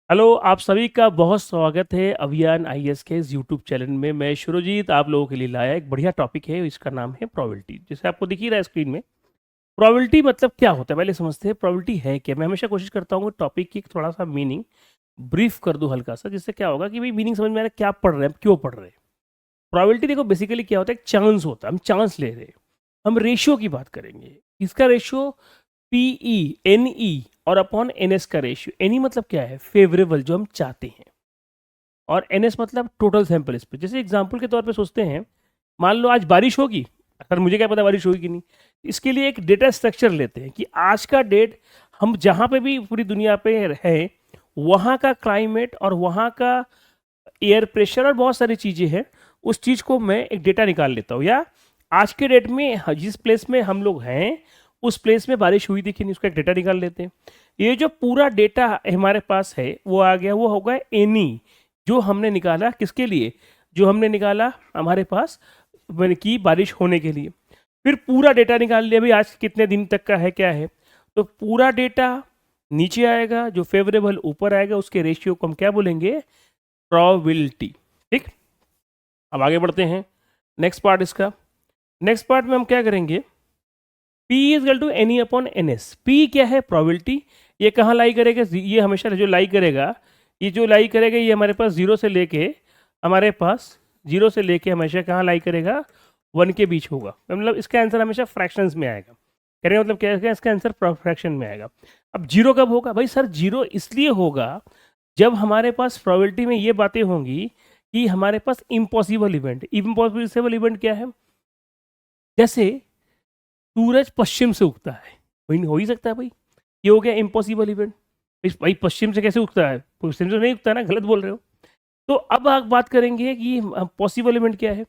Hello, आप सभी का बहुत स्वागत है अभियान आईएएस के इस यूट्यूब चैनल में। मैं शुरुजीत आप लोगों के लिए लाया एक बढ़िया टॉपिक है, इसका नाम है प्रोबेबिलिटी। जैसे आपको दिख ही रहा है स्क्रीन में। प्रोबेबिलिटी मतलब क्या होता है, पहले समझते हैं प्रोबेबिलिटी है क्या। मैं हमेशा कोशिश करता हूँ टॉपिक की थोड़ा सा मीनिंग ब्रीफ कर दूँ हल्का सा, जिससे क्या होगा कि भाई मीनिंग समझ में आ रहा है क्या पढ़ रहे हैं, क्यों पढ़ रहे हैं। प्रोबेबिलिटी देखो बेसिकली क्या होता है, एक चांस होता है, हम चांस ले रहे हैं। हम रेशियो की बात करेंगे। इसका रेशियो पीई एनई और अपॉन एनएस का रेशियो। एनई मतलब क्या है, फेवरेबल, जो हम चाहते हैं। और एनएस मतलब टोटल सैंपल स्पेस। जैसे एग्जांपल के तौर पे सोचते हैं, मान लो आज बारिश होगी। सर मुझे क्या पता बारिश होगी कि नहीं। इसके लिए एक डेटा स्ट्रक्चर लेते हैं कि आज का डेट, हम जहाँ पे भी पूरी दुनिया पे हैं वहाँ का क्लाइमेट और वहाँ का एयर प्रेशर और बहुत सारी चीज़ें हैं। उस चीज़ को मैं एक डेटा निकाल लेता हूँ, या आज के डेट में जिस प्लेस में हम लोग हैं उस प्लेस में बारिश हुई थी कि नहीं, उसका एक डेटा निकाल लेते हैं। ये जो पूरा डेटा हमारे पास है वो आ गया, वो होगा एनी, जो हमने निकाला किसके लिए, जो हमने निकाला हमारे पास की बारिश होने के लिए। फिर पूरा डेटा निकाल लिया भाई आज कितने दिन तक का है क्या है। तो पूरा डेटा नीचे आएगा, जो फेवरेबल ऊपर आएगा, उसके रेशियो को हम क्या बोलेंगे, प्रोबेबिलिटी। ठीक, अब आगे बढ़ते हैं नेक्स्ट पार्ट इसका। नेक्स्ट पार्ट में हम क्या करेंगे, P is equal to n E upon n S. P क्या है, प्रोबेबिलिटी। ये कहाँ लाई करेगा, ये हमेशा जो लाई करेगा, ये जो लाई करेगा ये हमारे पास जीरो से लेके, हमारे पास जीरो से लेके हमेशा कहाँ लाई करेगा, वन के बीच होगा। मतलब इसका आंसर हमेशा फ्रैक्शंस में आएगा। करें मतलब क्या है, इसका आंसर फ्रैक्शन में आएगा। अब जीरो कब होगा भाई, सर जीरो इसलिए होगा जब हमारे पास प्रोबेबिलिटी में ये बातें होंगी कि हमारे पास इम्पॉसिबल इवेंट। इम्पॉसिबल इवेंट क्या है, जैसे सूरज पश्चिम से उगता है, वही हो ही सकता है भाई, ये हो गया इम्पॉसिबल इवेंट। भाई पश्चिम से कैसे उगता है, पश्चिम से नहीं उगता ना, गलत बोल रहे हो। तो अब आप बात करेंगे कि पॉसिबल इवेंट क्या है।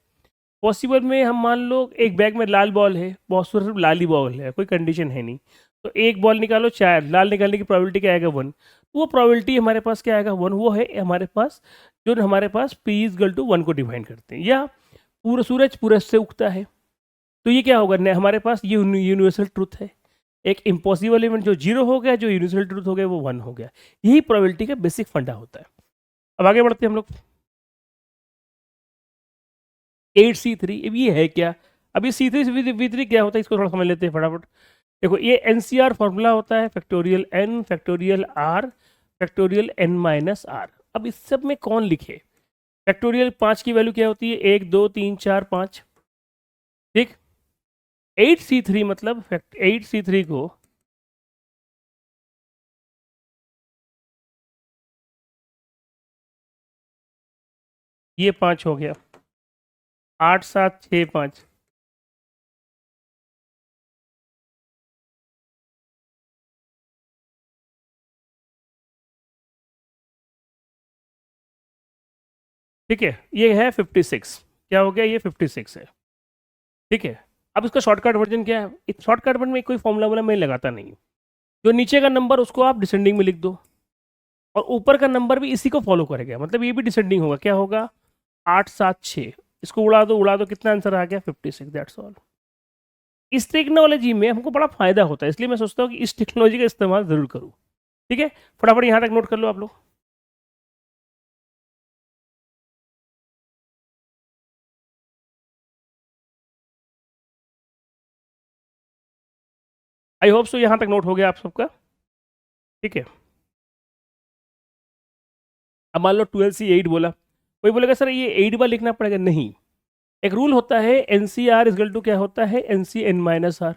पॉसिबल में हम मान लो एक बैग में लाल बॉल है, बहुत सिर्फ लाल ही बॉल है, कोई कंडीशन है नहीं। तो एक बॉल निकालो, चार लाल निकालने की प्रोबेबिलिटी क्या आएगा, वन। वो प्रोबेबिलिटी हमारे पास क्या आएगा, वन। वो है हमारे पास जो हमारे पास P is equal to one को डिफाइन करते हैं। या पूरा सूरज पूरब से उगता है, तो ये क्या होगा, हमारे पास ये यूनिवर्सल ट्रूथ है। एक इम्पॉसिबल इवेंट जो जीरो हो गया, जो यूनिवर्सल ट्रूथ हो गया वो वन हो गया। यही प्रोबेबिलिटी का बेसिक फंडा होता है। अब आगे बढ़ते हैं हम लोग। 8C3 अब ये है क्या। अभी C3 क्या होता है, इसको थोड़ा समझ लेते हैं फटाफट। देखो ये एनसीआर फॉर्मूला होता है, factorial n factorial r factorial n minus r. अब इस सब में कौन लिखे, फैक्टोरियल 5 की वैल्यू क्या होती है, 1 2 3 4 5। ठीक, 8C3 मतलब 8C3 को ये 5 हो गया, 8 7 6 5। ठीक है, ये है 56। क्या हो गया, ये 56 है। ठीक है, अब इसका शॉर्टकट वर्जन क्या है, इस शॉर्टकट वर्जन में कोई फॉर्मूला वाला मैं लगाता नहीं हूँ। जो नीचे का नंबर उसको आप डिसेंडिंग में लिख दो, और ऊपर का नंबर भी इसी को फॉलो करेगा, मतलब ये भी डिसेंडिंग होगा। क्या होगा, 8 7 6। इसको उड़ा दो, कितना आंसर आ गया, 56। That's all. इस टेक्नोलॉजी में हमको बड़ा फायदा होता है, इसलिए मैं सोचता हूँ कि इस टेक्नोलॉजी का इस्तेमाल जरूर करूँ। ठीक है, फटाफट यहाँ तक नोट कर लो आप लोग। आई होप सो यहाँ तक नोट हो गया आप सबका। ठीक है, अब मान लो 12C8 बोला, कोई बोलेगा सर ये 8 बार लिखना पड़ेगा, नहीं। एक रूल होता है, n C r is equal to क्या होता है, n C n minus r.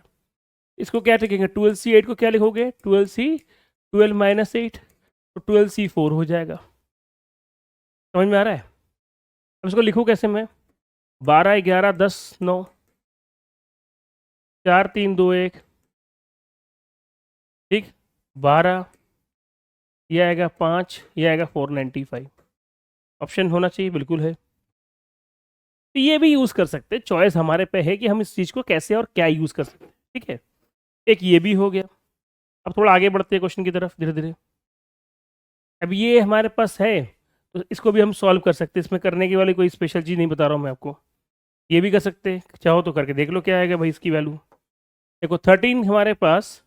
इसको क्या लिखेंगे, 12C8 को क्या लिखोगे, 12C 12 - 8, तो 12C4 हो जाएगा। समझ में आ रहा है। अब इसको लिखूँ कैसे मैं, 12 11 10 9, 4 3 2 1। ठीक, 12, ये आएगा 5, ये आएगा 495। ऑप्शन होना चाहिए, बिल्कुल है। तो ये भी यूज़ कर सकते हैं, चॉइस हमारे पे है कि हम इस चीज़ को कैसे और क्या यूज़ कर सकते हैं। ठीक है, एक ये भी हो गया। अब थोड़ा आगे बढ़ते हैं क्वेश्चन की तरफ धीरे धीरे। अब ये हमारे पास है, तो इसको भी हम सॉल्व कर सकते हैं। इसमें करने की वाली कोई स्पेशल चीज़ नहीं बता रहा हूँ मैं आपको, ये भी कर सकते हैं। चाहो तो करके देख लो क्या आएगा भाई इसकी वैल्यू। देखो 13 हमारे पास,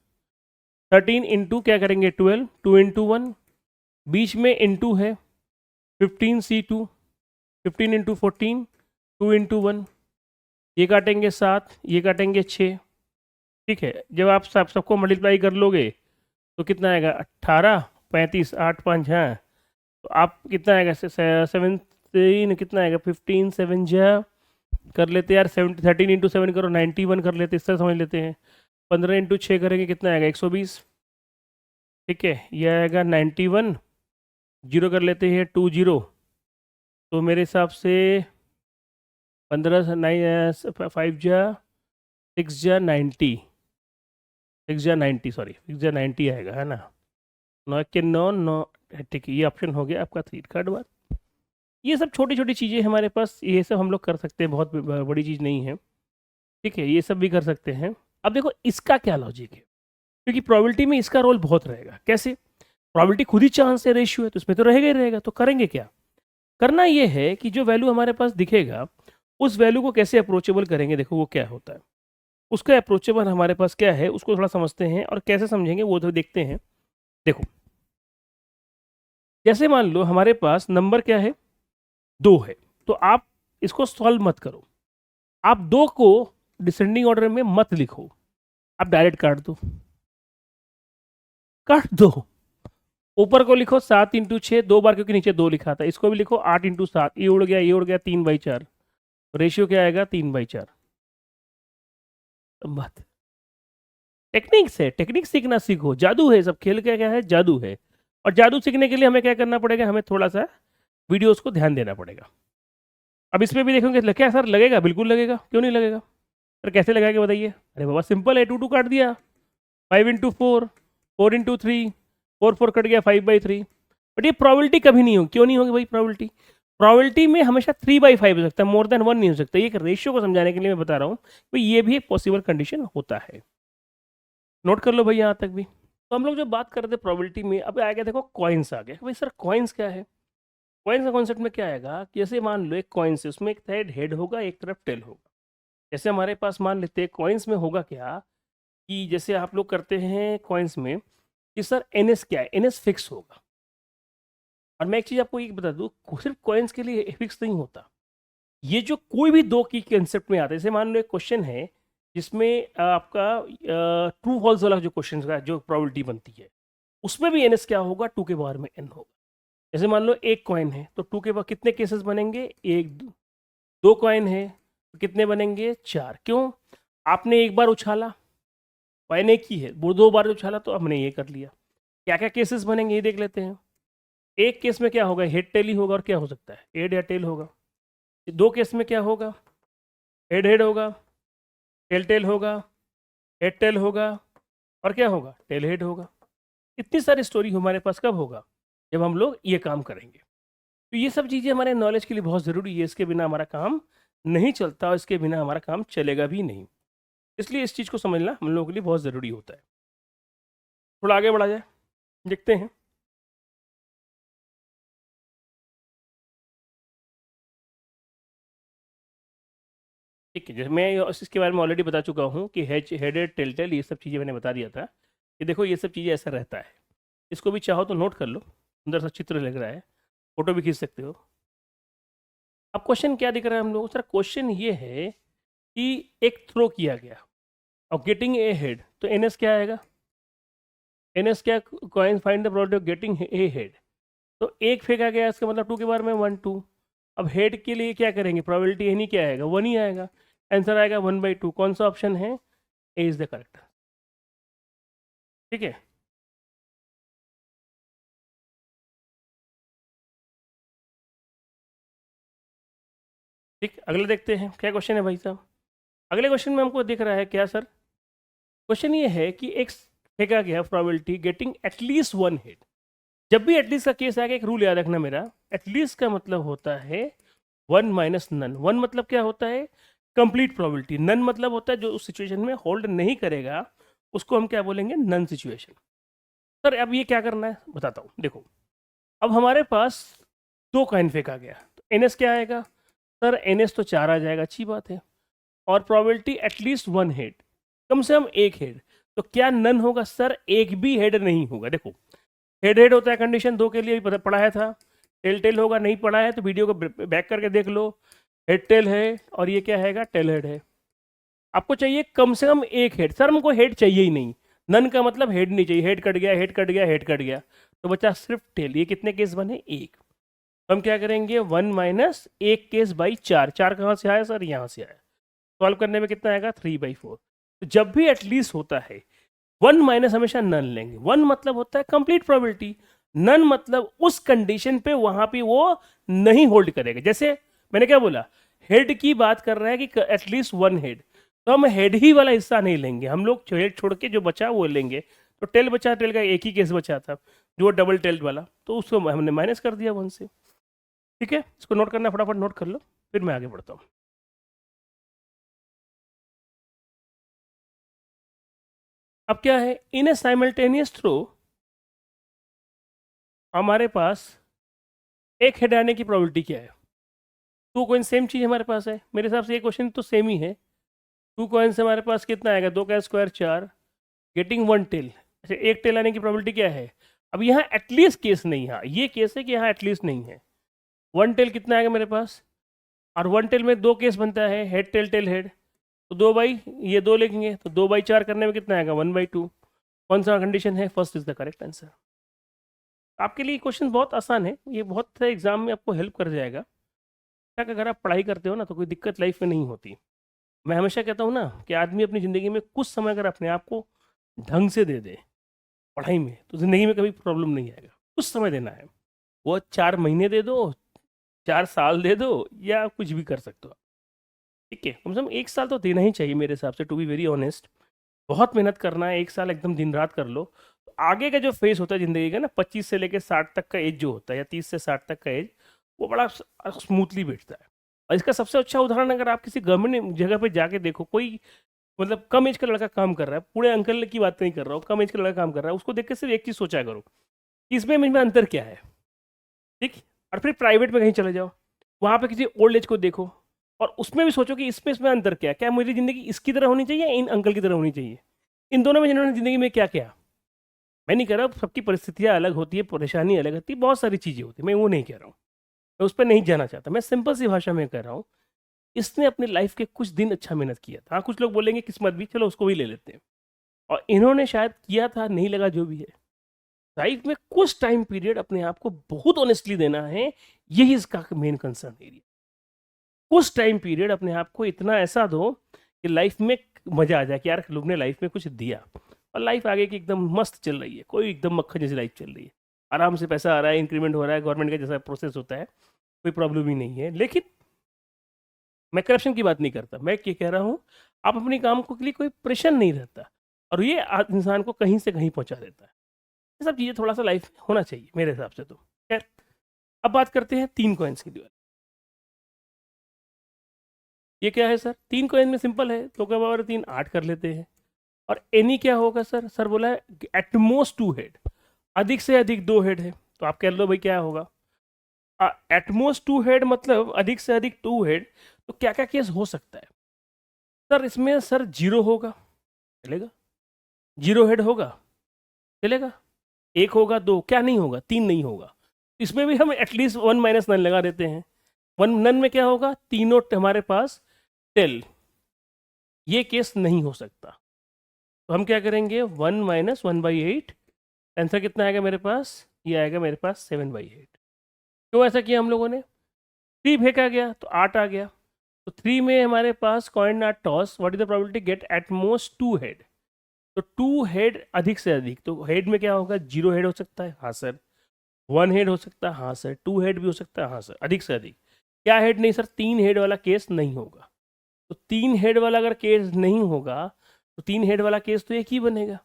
13 इंटू क्या करेंगे, 12, 2 इंटू 1, बीच में इनटू है 15C2, 15 इंटू 14, 2 इंटू 1, ये काटेंगे 7, ये काटेंगे 6। ठीक है, जब आप सबको मल्टीप्लाई कर लोगे तो कितना आएगा 18, 35, 8 5 हाँ, तो आप कितना आएगा 17 कितना आएगा 15 7 जा कर लेते यार 13 इंटू 7 करो 91 कर लेते, इस तरह समझ लेते हैं। 15 इंटू 6 करेंगे कितना आएगा 120। ठीक है, यह आएगा 91, जीरो कर लेते हैं 2 0, तो मेरे हिसाब से 15 9 5 जा 6 जा 90, 6 जा 90 सॉरी 6 जा 90 आएगा है ना। 9 के 9 9, ठीक है, ये ऑप्शन हो गया आपका 3 कार्ड बार। ये सब छोटी छोटी चीज़ें हमारे पास, ये सब हम लोग कर सकते हैं, बहुत बड़ी चीज़ नहीं है। ठीक है, ये सब भी कर सकते हैं। अब देखो इसका क्या लॉजिक है, क्योंकि प्रोबेबिलिटी में इसका रोल बहुत रहेगा। कैसे? प्रोबेबिलिटी खुद ही चांस है, रेशियो है, तो इसमें तो रहेगा ही रहेगा। तो करेंगे क्या? करना ये है कि जो वैल्यू हमारे पास दिखेगा उस वैल्यू को कैसे अप्रोचेबल करेंगे। देखो वो क्या होता है, उसका अप्रोचेबल हमारे पास क्या है उसको थोड़ा समझते हैं, और कैसे समझेंगे वो तो देखते हैं। देखो जैसे मान लो हमारे पास नंबर क्या है 2 है, तो आप इसको सॉल्व मत करो, आप 2 को डिसेंडिंग ऑर्डर में मत लिखो, आप डायरेक्ट काट दो, काट दो। ऊपर को लिखो 7 इंटू 6 2 बार, क्योंकि नीचे 2 लिखा था। इसको भी लिखो 8 इंटू 7, ये उड़ गया ये उड़ गया, 3/4। रेशियो क्या आएगा 3/4। बात टेक्निक से, टेक्निक सीखना सीखो, जादू है सब, खेल क्या क्या है जादू है। और जादू सीखने के लिए हमें क्या करना पड़ेगा, हमें थोड़ा सा वीडियोस को ध्यान देना पड़ेगा। अब इसमें भी देखोगे क्या सर लगेगा, बिल्कुल लगेगा, क्यों नहीं लगेगा सर, कैसे लगाएंगे बताइए। अरे बाबा सिंपल है, 2 2 काट दिया, 5 इंटू 4, 4 इंटू 3, 4 4 कट गया 5/3। बट ये प्रोबेबिलिटी कभी नहीं होगी, क्यों नहीं होगी भाई प्रोबेबिलिटी, प्रोबेबिलिटी में हमेशा 3/5 हो सकता है, मोर देन 1 नहीं हो सकता। ये एक रेशियो को समझाने के लिए मैं बता रहा हूँ, भाई ये भी एक पॉसिबल कंडीशन होता है। नोट कर लो भाई यहाँ तक भी। तो हम लोग जब बात कर रहे थे प्रोबेबिलिटी में, अब आ गया देखो कॉइन्स आ गए। भाई सर कॉइन्स क्या है, कॉइन्स का कॉन्सेप्ट में क्या आएगा कि जैसे मान लो एक कॉइन्स है, उसमें एक साइड हेड होगा एक तरफ टेल होगा। जैसे हमारे पास मान लेते हैं कॉइन्स में होगा क्या कि जैसे आप लोग करते हैं कॉइन्स में कि सर एनएस क्या है, एनएस फिक्स होगा। और मैं एक चीज़ आपको ये बता दूँ, सिर्फ कॉइन्स के लिए फिक्स नहीं होता, ये जो कोई भी दो की कंसेप्ट में आता है। जैसे मान लो एक क्वेश्चन है जिसमें आपका ट्रू फॉल्स वाला जो क्वेश्चन का जो प्रोबेबिलिटी बनती है, उसमें भी एनएस क्या होगा 2 के बार में एन होगा। जैसे मान लो एक कॉइन है तो 2 के बाद कितने केसेस बनेंगे, 1 2 कॉइन है तो कितने बनेंगे 4। क्यों? आपने एक बार उछाला, कॉइन एक ही है, वो 2 बार उछाला तो हमने ये कर लिया। क्या क्या केसेस बनेंगे ये देख लेते हैं। एक केस में क्या होगा, हेड टेल ही होगा, और क्या हो सकता है हेड या टेल होगा। 2 केस में क्या होगा, हेड हेड होगा, टेल टेल होगा, हेड टेल होगा, और क्या होगा टेल हेड होगा। इतनी सारी स्टोरी हमारे पास कब होगा, जब हम लोग ये काम करेंगे। तो ये सब चीज़ें हमारे नॉलेज के लिए बहुत ज़रूरी है, इसके बिना हमारा काम नहीं चलता और इसके बिना हमारा काम चलेगा भी नहीं। इसलिए इस चीज़ को समझना हम लोगों के लिए बहुत ज़रूरी होता है। थोड़ा आगे बढ़ा जाए, देखते हैं। ठीक है, जैसे मैं इसके बारे में ऑलरेडी बता चुका हूँ कि हेडेड टेल ये सब चीज़ें मैंने बता दिया था कि देखो ये सब चीज़ें ऐसा रहता है। इसको भी चाहो तो नोट कर लो, सुंदर सा चित्र लग रहा है, फोटो भी खींच सकते हो। अब क्वेश्चन क्या दिख रहा है हम लोग, सर क्वेश्चन ये है कि एक थ्रो किया गया और गेटिंग ए हेड, तो एनएस क्या आएगा, एनएस क्या, coin find the probability of getting a head. तो एक फेंका गया, इसका मतलब 2 के बारे में 1 2। अब हेड के लिए क्या करेंगे, प्रोबेबिलिटी एनी क्या आएगा 1 ही आएगा, आंसर आएगा 1/2। कौन सा ऑप्शन है, ए इज द करेक्ट। ठीक है, ठीक, अगले देखते हैं क्या क्वेश्चन है भाई साहब। अगले क्वेश्चन में हमको दिख रहा है क्या सर, क्वेश्चन ये है कि एक फेंका गया प्रोबेबिलिटी गेटिंग एटलीस्ट 1 हेड। जब भी एटलीस्ट का केस आएगा, एक रूल याद रखना मेरा, एटलीस्ट का मतलब होता है 1 माइनस नन। 1 मतलब क्या होता है, कंप्लीट प्रोबेबिलिटी। नन मतलब होता है जो उस सिचुएशन में होल्ड नहीं करेगा, उसको हम क्या बोलेंगे, नन सिचुएशन। सर अब ये क्या करना है बताता हूँ। देखो अब हमारे पास 2 कॉइन फेंका गया, तो एनएस क्या आएगा, सर एनएस तो 4 आ जाएगा, अच्छी बात है। और प्रोबेबिलिटी एटलीस्ट 1 हेड, कम से कम एक हेड। तो क्या नन होगा, सर एक भी हेड नहीं होगा। देखो हेड हेड होता है कंडीशन 2 के लिए भी पढ़ाया था। टेल टेल होगा, नहीं पढ़ा है तो वीडियो को बैक करके देख लो। हेड टेल है और ये क्या हैगा, टेल हेड है। आपको चाहिए कम से कम एक हेड। सर हमको हेड चाहिए ही नहीं, नन का मतलब हेड नहीं चाहिए। हेड कट गया, हेड कट गया, हेड कट गया, तो बचा सिर्फ टेल। ये कितने केस बने, एक। तो हम क्या करेंगे, 1 माइनस एक केस बाई 4। 4 कहाँ से आया सर, यहाँ से आया। सॉल्व करने में कितना आएगा, 3/4। तो जब भी एटलीस्ट होता है 1 माइनस हमेशा नन लेंगे। 1 मतलब होता है कंप्लीट प्रोबेबिलिटी, नन मतलब उस कंडीशन पे वहां पे वो नहीं होल्ड करेगा। जैसे मैंने क्या बोला, हेड की बात कर रहे हैं कि एटलीस्ट 1 हेड, तो हम हेड ही वाला हिस्सा नहीं लेंगे, हम लोग हेड छोड़ के जो बचा वो लेंगे। तो टेल बचा, टेल का एक ही केस बचा था जो डबल टेल वाला, तो उसको हमने माइनस कर दिया 1 से। ठीक है, इसको नोट करना, फटाफट नोट कर लो, फिर मैं आगे बढ़ता हूँ। अब क्या है, इन ए साइमल्टेनियस थ्रो हमारे पास एक हेड आने की प्रोबेबिलिटी क्या है। 2 कॉइन सेम चीज़ हमारे पास है, मेरे हिसाब से ये क्वेश्चन तो सेम ही है। 2 कॉइन से हमारे पास कितना आएगा, 2 का स्क्वायर 4, गेटिंग 1 टेल। अच्छा, एक टेल आने की प्रोबेबिलिटी क्या है। अब यहाँ एटलीस्ट केस नहीं है, ये केस है कि यहाँ एटलीस्ट नहीं है। 1 टेल कितना आएगा मेरे पास, और 1 टेल में 2 केस बनता है, हेड टेल टेल हेड, तो 2 बाई ये 2 लिखेंगे, तो 2/4 करने में कितना आएगा, 1/2। कौन सा कंडीशन है, first is the correct answer. आपके लिए क्वेश्चन बहुत आसान है, ये बहुत से एग्जाम में आपको हेल्प कर जाएगा। तक अगर आप पढ़ाई करते हो ना तो कोई दिक्कत लाइफ में नहीं होती। मैं हमेशा कहता हूँ ना कि आदमी अपनी ज़िंदगी में कुछ समय अगर अपने आप को ढंग से दे दे पढ़ाई में, तो ज़िंदगी में कभी प्रॉब्लम नहीं आएगा। कुछ समय देना है, वो 4 महीने दे दो, 4 साल दे दो, या कुछ भी कर सकते हो। ठीक है, कम से कम 1 साल तो देना ही चाहिए मेरे हिसाब से, टू बी वेरी ऑनेस्ट। बहुत मेहनत करना है, 1 साल एकदम दिन रात कर लो, तो आगे का जो फेस होता है ज़िंदगी का ना, 25 से लेकर 60 तक का एज जो होता है, या 30 से 60 तक का एज, वो बड़ा स्मूथली बीतता है। और इसका सबसे अच्छा उदाहरण अगर आप किसी गवर्नमेंट जगह पे जाके देखो, कोई मतलब कम एज का लड़का काम कर रहा है, पूरे अंकल की बात नहीं कर रहा हूँ, कम एज का लड़का काम कर रहा है, उसको देख के सिर्फ एक चीज़ सोचा करो कि इसमें मुझ में अंतर क्या है। ठीक, और फिर प्राइवेट में कहीं चले जाओ, वहाँ पे किसी ओल्ड एज को देखो, और उसमें भी सोचो कि इसमें अंतर क्या है, क्या मेरी ज़िंदगी इसकी तरह होनी चाहिए या इन अंकल की तरह होनी चाहिए। इन दोनों में जिन्होंने ज़िंदगी में क्या किया, मैं नहीं कह रहा, सबकी परिस्थितियाँ अलग होती है, परेशानी अलग होती है, बहुत सारी चीज़ें होती है, मैं वो नहीं कह रहा हूँ, मैं उस पर नहीं जाना चाहता। मैं सिंपल सी भाषा में कह रहा हूँ, इसने अपनी लाइफ के कुछ दिन अच्छा मेहनत किया था। हाँ, कुछ लोग बोलेंगे किस्मत भी, चलो उसको भी ले लेते हैं, और इन्होंने शायद किया था, नहीं लगा, जो भी है। लाइफ में कुछ टाइम पीरियड अपने आप को बहुत ऑनेस्टली देना है, यही इसका मेन कंसर्न एरिया। कुछ टाइम पीरियड अपने आप को इतना ऐसा दो कि लाइफ में मजा आ जाए कि यार लोग ने लाइफ में कुछ दिया, और लाइफ आगे की एकदम मस्त चल रही है, कोई एकदम मक्खन जैसी लाइफ चल रही है, आराम से पैसा आ रहा है, इंक्रीमेंट हो रहा है, गवर्नमेंट का जैसा प्रोसेस होता है, कोई प्रॉब्लम ही नहीं है। लेकिन मैं करप्शन की बात नहीं करता, मैं ये कह रहा हूँ आप अपने काम को के लिए कोई प्रेशर नहीं रहता, और ये इंसान को कहीं से कहीं पहुंचा देता है। ये सब चीज़ें थोड़ा सा लाइफ में होना चाहिए मेरे हिसाब से तो। खैर, अब बात करते हैं 3 कॉइन्स की दीवार। ये क्या है सर, 3 कॉइन में सिंपल है, 2 का पावर 3 8 कर लेते हैं। और एनी क्या होगा सर, सर बोला है एटमोस्ट 2 हेड, अधिक से अधिक 2 हेड है, तो आप कह लो भाई क्या होगा। एटमोस्ट 2 हेड मतलब अधिक से अधिक 2 हेड, तो क्या क्या केस हो सकता है सर इसमें। सर 0 होगा, चलेगा, 0 हेड होगा, चलेगा, 1 होगा, 2 क्या नहीं होगा, 3 नहीं होगा। इसमें भी हम एटलीस्ट 1 माइनस नन लगा देते हैं। 1 नन में क्या होगा, तीनों हमारे पास टेल, ये केस नहीं हो सकता। तो हम क्या करेंगे, 1 माइनस 1/8, आंसर कितना आएगा मेरे पास, ये आएगा मेरे पास 7/8। क्यों ऐसा किया हम लोगों ने, 3 फेंका गया तो 8 आ गया, तो 3 में हमारे पास coin not toss, what is the probability get at most 2 head. तो 2 हेड अधिक से अधिक, तो हेड में क्या होगा, 0 हेड हो सकता है, हाँ सर, 1 हेड हो सकता है, हाँ सर, 2 हेड भी हो सकता है, हाँ सर, अधिक से अधिक। क्या हेड नहीं सर, 3 हेड वाला केस नहीं होगा। तो 3 हेड वाला अगर केस नहीं होगा, तो 3 हेड वाला केस तो एक ही बनेगा।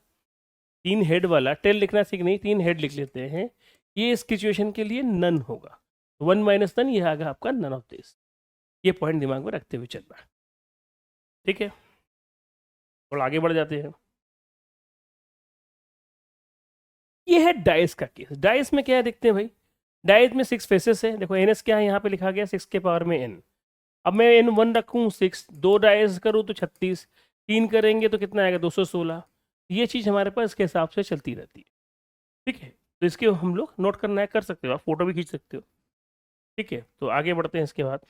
3 हेड वाला, टेल लिखना सीख नहीं, 3 हेड लिख लेते हैं, ये इस सिचुएशन के लिए नन होगा। 1 माइनस नन, ये आएगा आपका नन ऑफ दिस। ये पॉइंट दिमाग में रखते हुए चलना है, ठीक है। थोड़ा आगे बढ़ जाते हैं। ये है डाइस का केस। डाइस में क्या है देखते हैं भाई, डाइस में 6 फेसेस है, देखो एन एस क्या है, यहाँ पे लिखा गया 6 के पावर में n। अब मैं n 1 रखूँ 6, 2 डाइस करूँ तो 36, 3 करेंगे तो कितना आएगा 216। ये चीज़ हमारे पास इसके हिसाब से चलती रहती है, ठीक है। तो इसके हम लोग नोट करना है, कर सकते हो, आप फोटो भी खींच सकते हो। ठीक है, तो आगे बढ़ते हैं इसके बाद।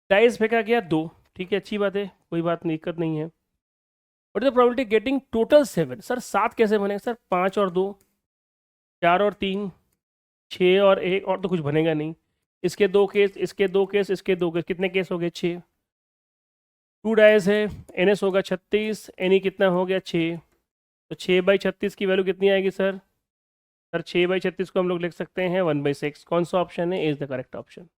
डाइस फेंका गया 2, ठीक है, अच्छी बात है, कोई बात नहीं, दिक्कत नहीं है। What is the probability getting total 7? Sir 7 कैसे बनेगा सर? 5 और 2, 4 और 3, 6 और 1, और तो कुछ बनेगा नहीं। इसके 2 केस, इसके 2 केस, इसके 2 केस, कितने केस हो गए? 6। 2 डाइस है, एनएस होगा 36, एनी कितना हो गया? 6। तो 6/36 की वैल्यू कितनी आएगी सर? सर 6/36 को हम लोग लिख सकते हैं 1/6। कौन सा ऑप्शन है? Is the correct option.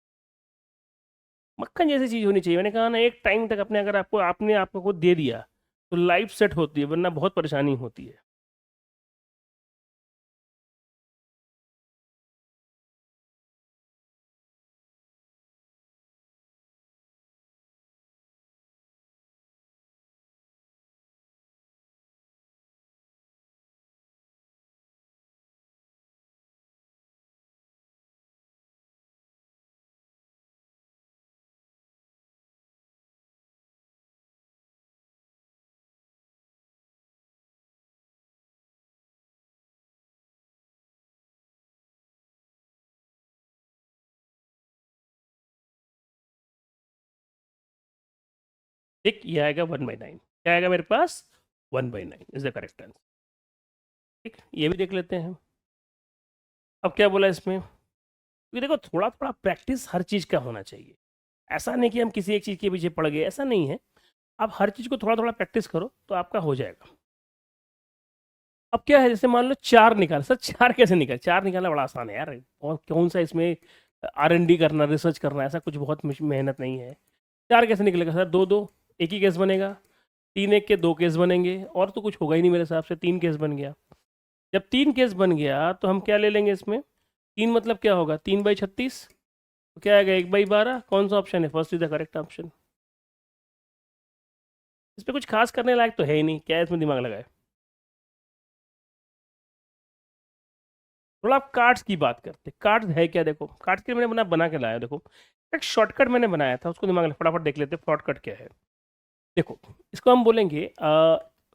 मक्खन जैसी चीज़ होनी चाहिए। मैंने कहा ना, एक टाइम तक अपने, अगर आपको आपने आपको खुद दे दिया तो लाइफ सेट होती है, वरना बहुत परेशानी होती है। ठीक, ये आएगा 1/9। क्या आएगा मेरे पास? 1/9 इज द करेक्ट आंसर। ठीक, ये भी देख लेते हैं। अब क्या बोला इसमें? क्योंकि देखो, थोड़ा थोड़ा प्रैक्टिस हर चीज़ का होना चाहिए। ऐसा नहीं कि हम किसी एक चीज़ के पीछे पड़ गए, ऐसा नहीं है। आप हर चीज़ को थोड़ा थोड़ा प्रैक्टिस करो तो आपका हो जाएगा। अब क्या है, जैसे मान लो 4 निकाल, सर 4 कैसे निकाल? 4 निकालना बड़ा आसान है यार, और कौन सा इसमें R&D करना, रिसर्च करना, ऐसा कुछ बहुत मेहनत नहीं है। 4 कैसे निकलेगा सर? 2-2, एक ही केस बनेगा। 3 1 के 2 केस बनेंगे, और तो कुछ होगा ही नहीं मेरे हिसाब से। 3 केस बन गया। जब 3 केस बन गया तो हम क्या ले लेंगे इसमें? 3 मतलब क्या होगा? 3/36, तो क्या आएगा? 1/12। कौन सा ऑप्शन है? First is the correct option. इस पे कुछ खास करने लायक तो है ही नहीं, क्या इसमें दिमाग लगाए? थोड़ा आप कार्ड्स की बात करते, कार्ड्स है क्या? देखो, कार्ड्स के लिए मैंने बना के लाया। देखो, एक शॉर्टकट मैंने बनाया था, उसको दिमाग फटाफट देख लेते हैं शॉर्टकट क्या है। देखो, इसको हम बोलेंगे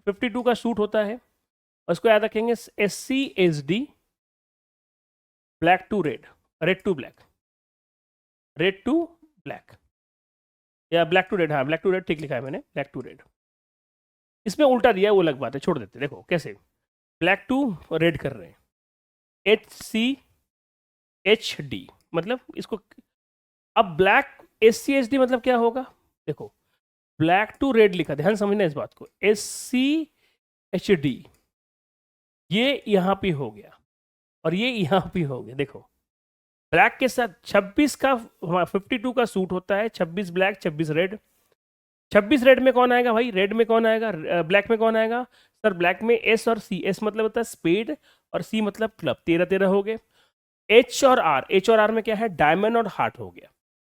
52 का सूट होता है, और इसको याद रखेंगे SCSD, black to red, red to black, red to black, या ब्लैक टू रेड। हाँ, ब्लैक टू रेड ठीक लिखा है मैंने, ब्लैक टू रेड। इसमें उल्टा दिया है, वो अलग बात है, छोड़ देते। देखो कैसे ब्लैक टू रेड कर रहे हैं, HCHD, मतलब इसको। अब ब्लैक SCHD मतलब क्या होगा? देखो, ब्लैक टू रेड लिखा, ध्यान समझना इस बात को। SCHD, ये यहाँ पे हो गया, और ये यहाँ पे हो गया। देखो, ब्लैक के साथ 26 का, 52 का सूट होता है, 26 ब्लैक 26 रेड। 26 रेड में कौन आएगा भाई? रेड में कौन आएगा? ब्लैक में कौन आएगा? सर ब्लैक में S और C। S मतलब होता है स्पेड, और C मतलब क्लब। 13 13 हो गए। H और R में क्या है? डायमंड और हार्ट हो गया।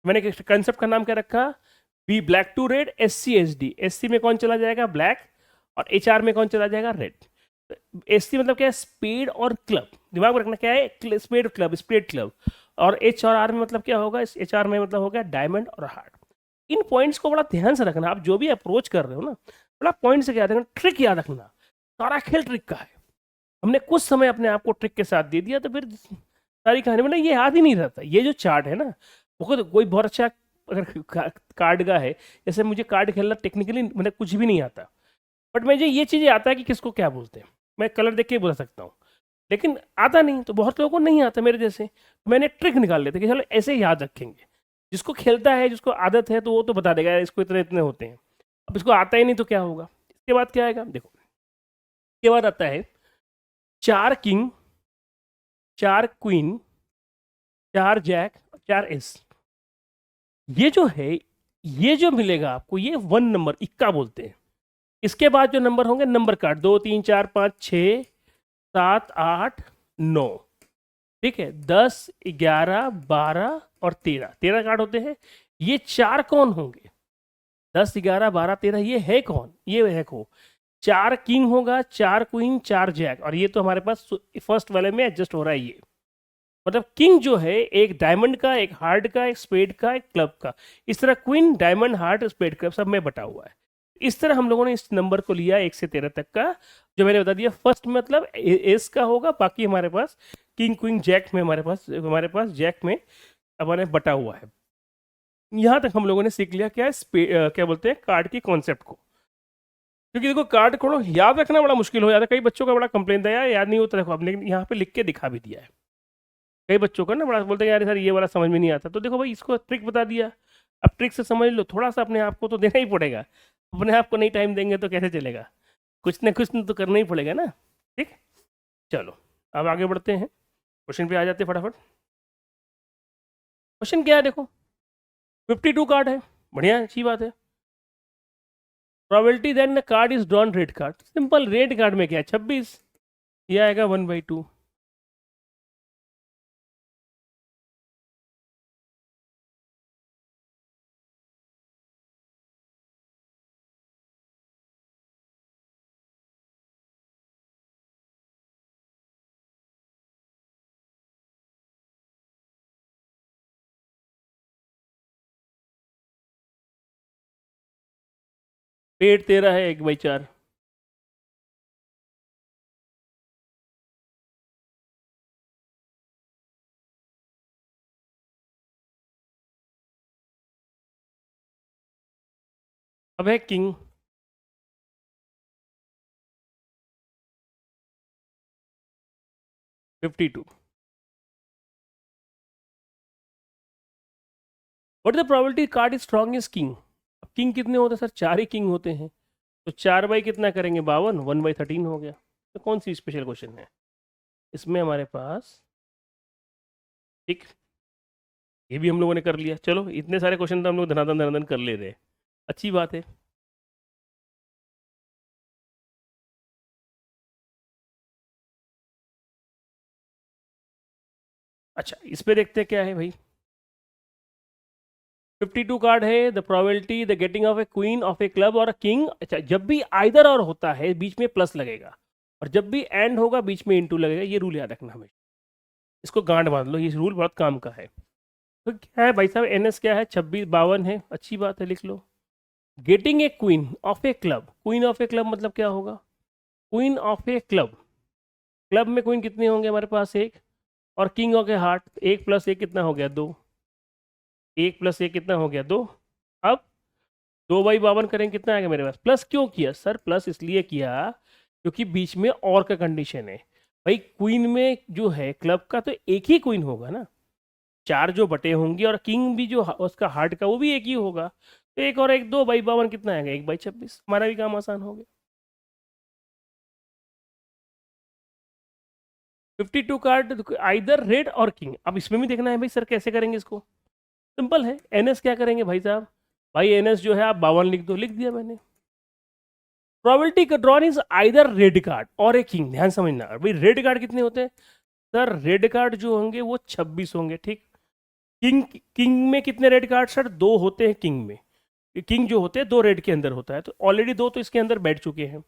मैंने कंसेप्ट का नाम क्या रखा? B black to red, SCHD। SC में कौन चला जाएगा? ब्लैक। और HR में कौन चला जाएगा? रेड। SC मतलब क्या है? स्पेड और क्लब। दिमाग में रखना क्या है? Spade club, spade club. और H और R में मतलब क्या होगा? HR में मतलब हो गया डायमंड और हार्ट। इन पॉइंट्स को बड़ा ध्यान से रखना। आप जो भी अप्रोच कर रहे हो ना, बड़ा पॉइंट से याद रखना, ट्रिक याद रखना। सारा खेल ट्रिक का है। हमने कुछ समय अपने आप को ट्रिक के साथ दे दिया तो फिर सारी कहानी में ना, ये याद ही नहीं रहता। ये जो चार्ट है ना, वो कोई बहुत अच्छा अगर कार्ड का है, जैसे मुझे कार्ड खेलना टेक्निकली मतलब कुछ भी नहीं आता, बट मुझे ये चीज़ें आता है कि किसको क्या बोलते हैं। मैं कलर देख के बोल सकता हूँ, लेकिन आता नहीं। तो बहुत लोगों को नहीं आता मेरे जैसे। मैंने ट्रिक निकाल लेते कि चलो ऐसे ही याद रखेंगे। जिसको खेलता है, जिसको आदत है, तो वो तो बता देगा इसको इतने इतने होते हैं। अब इसको आता ही नहीं तो क्या होगा? इसके बाद क्या आएगा? देखो, इसके बाद आता है 4 किंग, 4 क्वीन, 4 जैक, 4 एस। ये जो है, ये जो मिलेगा आपको, ये 1 नंबर, इक्का बोलते हैं। इसके बाद जो नंबर होंगे, नंबर कार्ड 2 3 4 5 6 7 8 9, ठीक है, 10 11 12 और 13, 13 कार्ड होते हैं। ये 4 कौन होंगे? 10 11 12 13, ये है कौन? ये है को 4 किंग होगा, 4 क्वीन, 4 जैक, और ये तो हमारे पास फर्स्ट वाले में एडजस्ट हो रहा है। ये मतलब किंग जो है, एक डायमंड का, एक हार्ट का, एक स्पेड का, एक क्लब का। इस तरह queen, diamond, heart, spade, club सब में बटा हुआ है। इस तरह हम लोगों ने इस नंबर को लिया 1 से 13 तक का, जो मैंने बता दिया। फर्स्ट मतलब एस का होगा, बाकी हमारे पास किंग क्वीन जैक में हमारे पास जैक में हमारे बटा हुआ है। यहाँ तक हम लोगों ने सीख लिया क्या है क्या बोलते हैं कार्ड के कॉन्सेप्ट को। क्योंकि देखो कार्ड को याद रखना बड़ा मुश्किल हो जाता है, कई बच्चों का बड़ा कंप्लेन था यार याद नहीं होता। देखो हमने यहाँ पे लिख के दिखा भी दिया है, कई बच्चों का ना बड़ा बोलते हैं यार सर ये वाला समझ में नहीं आता। तो देखो भाई इसको ट्रिक बता दिया, अब ट्रिक से समझ लो। थोड़ा सा अपने आप को तो देना ही पड़ेगा, अपने आप को नहीं टाइम देंगे तो कैसे चलेगा, कुछ न कुछ तो करना ही पड़ेगा ना। ठीक, चलो अब आगे बढ़ते हैं, क्वेश्चन पे आ जाते हैं फटाफट। क्वेश्चन क्या है देखो, 52 कार्ड है, बढ़िया अच्छी बात है। Probability then the card is drawn red card, simple. Red card में क्या है 26, ये आएगा 1/2। पेड़ 13 है 1/4। अब है king, fifty two. What is the probability card is strongest king. अब किंग कितने होते हैं सर, 4 ही किंग होते हैं, तो 4 बाई कितना करेंगे 52, 1/13 हो गया। तो कौन सी स्पेशल क्वेश्चन है इसमें हमारे पास। ठीक, ये भी हम लोगों ने कर लिया। चलो इतने सारे क्वेश्चन तो हम लोग धनाधन धनाधन कर ले रहे हैं, अच्छी बात है। अच्छा इस पे देखते हैं क्या है भाई। 52 कार्ड है, the probability the getting off A queen of a club और अ किंग। अच्छा जब भी आइदर और होता है बीच में प्लस लगेगा, और जब भी एंड होगा बीच में इंटू लगेगा। ये रूल याद रखना हमेशा, इसको गांठ बांध लो, ये रूल बहुत काम का है। तो क्या है भाई साहब, एनएस क्या है 26 52 है, अच्छी बात है लिख लो। Getting a queen of a club, queen of a club मतलब क्या होगा, queen of a club, club में क्वीन कितने होंगे हमारे पास एक, और किंग ऑफ ए हार्ट, 1 + 1 कितना हो गया 2, 1 + 1 कितना हो गया 2। अब 2/52 करेंगे कितना आएगा मेरे पास। प्लस क्यों किया सर, प्लस इसलिए किया क्योंकि बीच में और का कंडीशन है भाई। क्वीन में जो है क्लब का तो एक ही क्वीन होगा ना, 4 जो बटे होंगे, और किंग भी जो उसका हार्ट का वो भी एक ही होगा। तो 1 और 1 2/52 कितना आएगा 1/26, हमारा भी काम आसान हो गया। 52 कार्ड आइदर रेड और किंग। अब इसमें भी देखना है भाई सर कैसे करेंगे इसको, सिंपल है। एनएस क्या करेंगे भाई साहब, भाई एनएस जो है आप 52 लिख दो, लिख दिया मैंने। प्रोबेबिलिटी का drawn is either red card और ए किंग, ध्यान समझना भाई। रेड कार्ड कितने होते हैं सर, रेड कार्ड जो होंगे वो 26 होंगे। ठीक, किंग किंग में कितने रेड कार्ड सर, 2 होते हैं किंग में। किंग जो होते हैं 2 रेड के अंदर होता है, तो ऑलरेडी 2 तो इसके अंदर बैठ चुके हैं।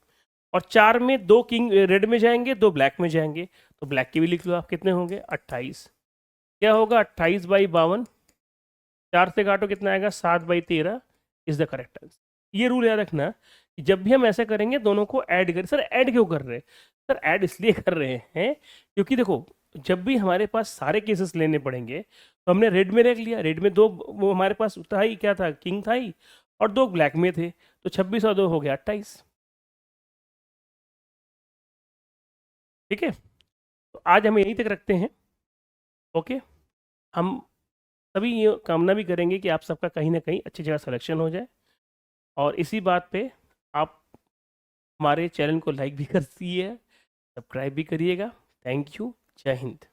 और 4 में 2 किंग रेड में जाएंगे, 2 ब्लैक में जाएंगे, तो ब्लैक के भी लिख लो आप, कितने होंगे 28। क्या होगा 28/52, 4 से काटो कितना आएगा 7/13 इज द करेक्ट आंसर। ये रूल याद रखना कि जब भी हम ऐसा करेंगे दोनों को ऐड करें। सर ऐड क्यों कर रहे हैं सर, ऐड इसलिए कर रहे हैं क्योंकि देखो जब भी हमारे पास सारे केसेस लेने पड़ेंगे तो हमने रेड में रख लिया, रेड में 2 वो हमारे पास था ही, क्या था किंग था ही, और 2 ब्लैक में थे, तो 26 और 2 हो गया 28। ठीक है, तो आज हम यहीं तक रखते हैं। ओके, हम सभी ये कामना भी करेंगे कि आप सबका कहीं ना कहीं अच्छी जगह सिलेक्शन हो जाए, और इसी बात पे आप हमारे चैनल को लाइक भी कर दीजिए, सब्सक्राइब भी करिएगा। थैंक यू, जय हिंद।